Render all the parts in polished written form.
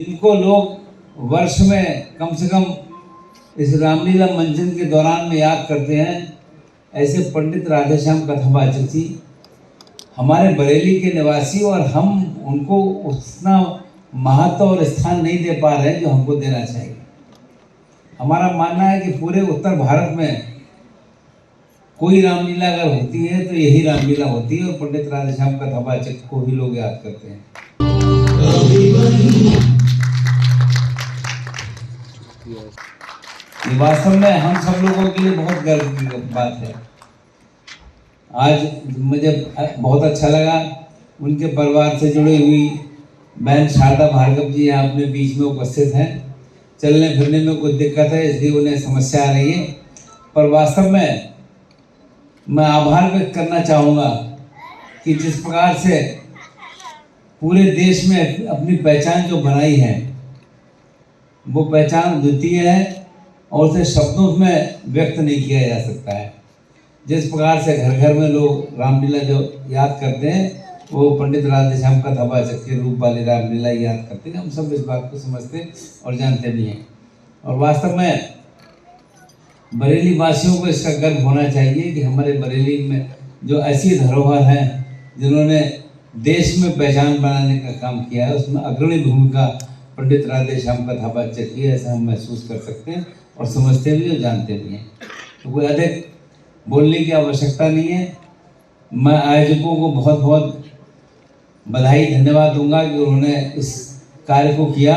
इनको लोग वर्ष में कम से कम इस रामलीला मंचन के दौरान में याद करते हैं। ऐसे पंडित राधेश्याम कथावाचक जी हमारे बरेली के निवासी, और हम उनको उतना महत्व और स्थान नहीं दे पा रहे हैं जो हमको देना चाहिए। हमारा मानना है कि पूरे उत्तर भारत में कोई रामलीला अगर होती है तो यही रामलीला होती है, और पंडित राधेश्याम कथावाचक को ही लोग याद करते हैं। ये वास्तव में हम सब लोगों के लिए बहुत गर्व की बात है। आज मुझे बहुत अच्छा लगा, उनके परिवार से जुड़ी हुई बहन शारदा भार्गव जी यहाँ अपने बीच में उपस्थित हैं। चलने फिरने में कुछ दिक्कत है, इसलिए उन्हें समस्या आ रही है, पर वास्तव में मैं आभार व्यक्त करना चाहूँगा कि जिस प्रकार से पूरे देश में अपनी पहचान जो बनाई है वो पहचान द्वितीय है और उसे शब्दों में व्यक्त नहीं किया जा सकता है। जिस प्रकार से घर घर में लोग रामलीला जो याद करते हैं वो पंडित राधेश्याम कथावाचक के रूप वाली रामलीला याद करते हैं। हम सब इस बात को समझते और जानते भी हैं, और वास्तव में बरेली वासियों को इसका गर्व होना चाहिए कि हमारे बरेली में जो ऐसी धरोहर हैं जिन्होंने देश में पहचान बनाने का काम किया है, उसमें अग्रणी भूमिका पंडित राधेश्याम कथावाचक की, ऐसा हम महसूस कर सकते हैं और समझते भी और जानते भी हैं। तो कोई अधिक बोलने की आवश्यकता नहीं है। मैं आयोजकों को बहुत बहुत बधाई धन्यवाद दूंगा कि उन्होंने इस कार्य को किया,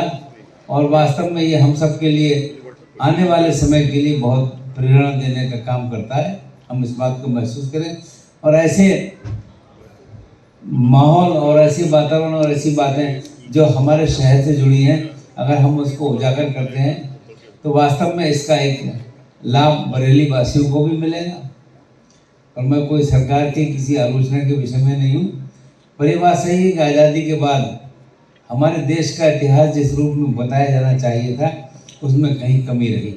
और वास्तव में ये हम सब के लिए आने वाले समय के लिए बहुत प्रेरणा देने का काम करता है। हम इस बात को महसूस करें, और ऐसे माहौल और ऐसी वातावरण और ऐसी बातें जो हमारे शहर से जुड़ी हैं, अगर हम उसको उजागर करते हैं तो वास्तव में इसका एक लाभ बरेली वासियों को भी मिलेगा। और मैं कोई सरकार की किसी आलोचना के विषय में नहीं हूँ, पर ये बात सही है कि आज़ादी के बाद हमारे देश का इतिहास जिस रूप में बताया जाना चाहिए था उसमें कहीं कमी रही,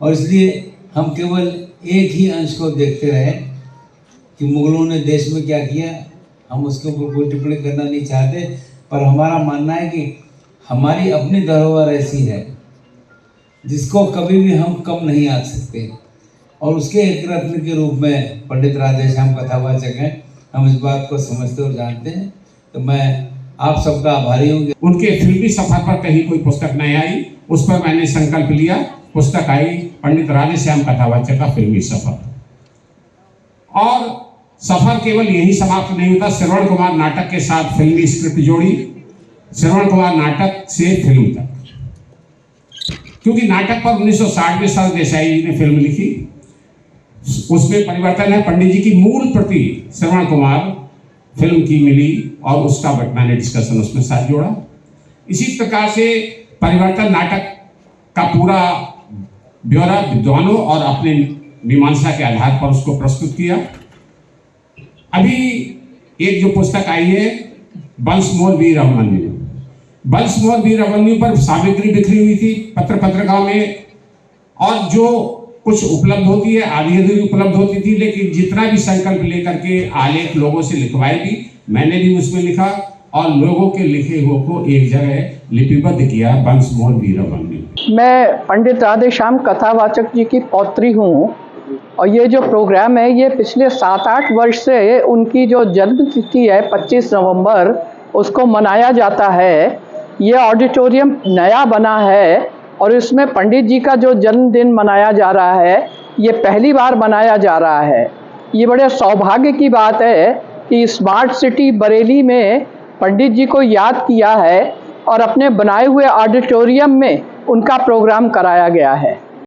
और इसलिए हम केवल एक ही अंश को देखते रहे कि मुगलों ने देश में क्या किया। हम उसके ऊपर कोई टिप्पणी करना नहीं चाहते, पर हमारा मानना है कि हमारी अपनी धरोहर ऐसी है जिसको कभी भी हम कम नहीं आंक सकते, और उसके एक रत्न के रूप में पंडित राधेश्याम कथावाचक हैं। हम इस बात को समझते और जानते हैं, तो मैं आप सबका आभारी हूँ। उनके फिल्मी सफर पर कहीं कोई पुस्तक नहीं आई, उस पर मैंने संकल्प लिया। पुस्तक आई पंडित राधेश्याम कथावाचक का फिल्मी सफर, और सफर केवल यही समाप्त नहीं होता। श्रवण कुमार नाटक के साथ फिल्मी स्क्रिप्ट जोड़ी, श्रवण कुमार नाटक से फिल्म तक, क्योंकि नाटक पर 1960 में सर देसाई जी ने फिल्म लिखी, उसमें परिवर्तन है। पंडित जी की मूल प्रति श्रवण कुमार फिल्म की मिली, और उसका मैंने डिस्कशन उसमें साथ जोड़ा। इसी प्रकार से परिवर्तन नाटक का पूरा ब्यौरा विद्वानों और अपने मीमांसा के आधार पर उसको प्रस्तुत किया। अभी एक जो पुस्तक आई है वंश मोर वीर अभिमन्यु, वंश मोर वीर अभिमन्यु पर सामग्री बिखरी हुई थी पत्र पत्रिका में, और जो कुछ उपलब्ध होती है आधी अधूरी उपलब्ध होती थी, लेकिन जितना भी संकल्प लेकर के आलेख लोगों से लिखवाए भी, मैंने भी उसमें लिखा और लोगों के लिखे हुए को एक जगह लिपिबद्ध किया, वंश मोर वीर अभिमन्यु। मैं पंडित राधेश्याम कथावाचक जी की पौत्री हूँ, और ये जो प्रोग्राम है ये पिछले 7-8 वर्ष से उनकी जो जन्म तिथि है 25 नवंबर, उसको मनाया जाता है। ये ऑडिटोरियम नया बना है और इसमें पंडित जी का जो जन्मदिन मनाया जा रहा है ये पहली बार मनाया जा रहा है। ये बड़े सौभाग्य की बात है कि स्मार्ट सिटी बरेली में पंडित जी को याद किया है और अपने बनाए हुए ऑडिटोरियम में उनका प्रोग्राम कराया गया है।